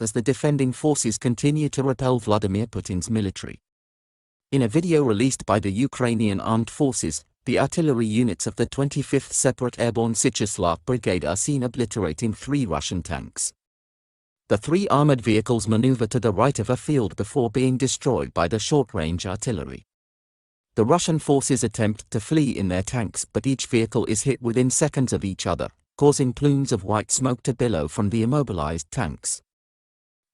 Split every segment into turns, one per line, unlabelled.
as the defending forces continue to repel Vladimir Putin's military. In a video released by the Ukrainian Armed Forces, the artillery units of the 25th Separate Airborne Syczeslaw Brigade are seen obliterating 3 Russian tanks. The 3 armored vehicles maneuver to the right of a field before being destroyed by the short-range artillery. The Russian forces attempt to flee in their tanks, but each vehicle is hit within seconds of each other, causing plumes of white smoke to billow from the immobilized tanks.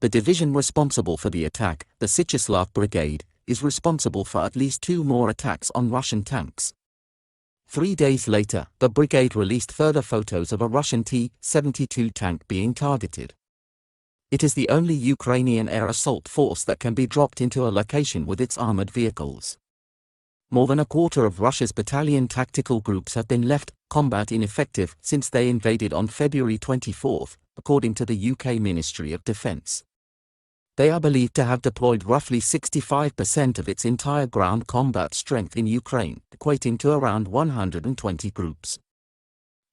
The division responsible for the attack, the Syczeslaw Brigade, is responsible for at least 2 more attacks on Russian tanks. 3 days later, the brigade released further photos of a Russian T-72 tank being targeted. It is the only Ukrainian air assault force that can be dropped into a location with its armored vehicles. More than a quarter of Russia's battalion tactical groups have been left combat ineffective since they invaded on February 24, according to the UK Ministry of Defence. They are believed to have deployed roughly 65% of its entire ground combat strength in Ukraine, equating to around 120 groups.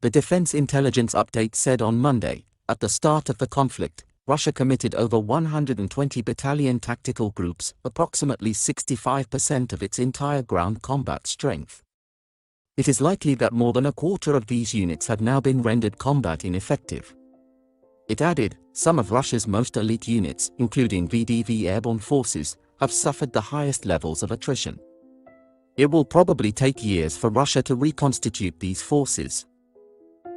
The Defense Intelligence Update said on Monday, at the start of the conflict, Russia committed over 120 battalion tactical groups, approximately 65% of its entire ground combat strength. It is likely that more than a quarter of these units have now been rendered combat ineffective. It added, some of Russia's most elite units, including VDV airborne forces, have suffered the highest levels of attrition. It will probably take years for Russia to reconstitute these forces.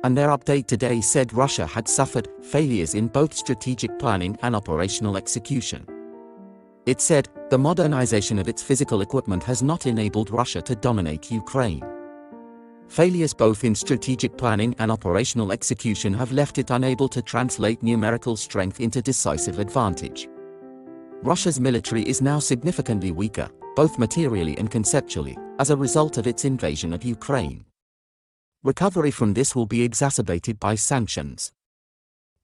And their update today said Russia had suffered failures in both strategic planning and operational execution. It said, the modernization of its physical equipment has not enabled Russia to dominate Ukraine. Failures both in strategic planning and operational execution have left it unable to translate numerical strength into decisive advantage. Russia's military is now significantly weaker, both materially and conceptually, as a result of its invasion of Ukraine. Recovery from this will be exacerbated by sanctions.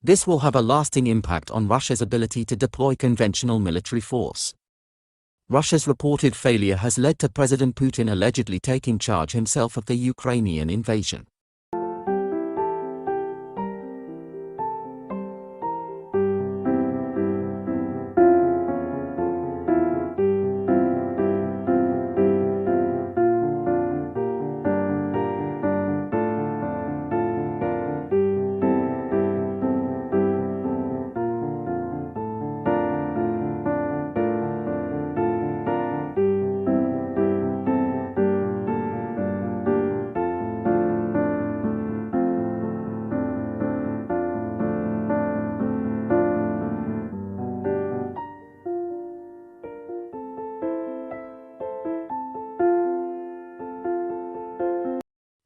This will have a lasting impact on Russia's ability to deploy conventional military force. Russia's reported failure has led to President Putin allegedly taking charge himself of the Ukrainian invasion.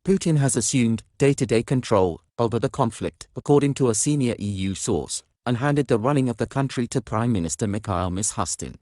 Putin has assumed day-to-day control over the conflict, according to a senior EU source, and handed the running of the country to Prime Minister Mikhail Mishustin.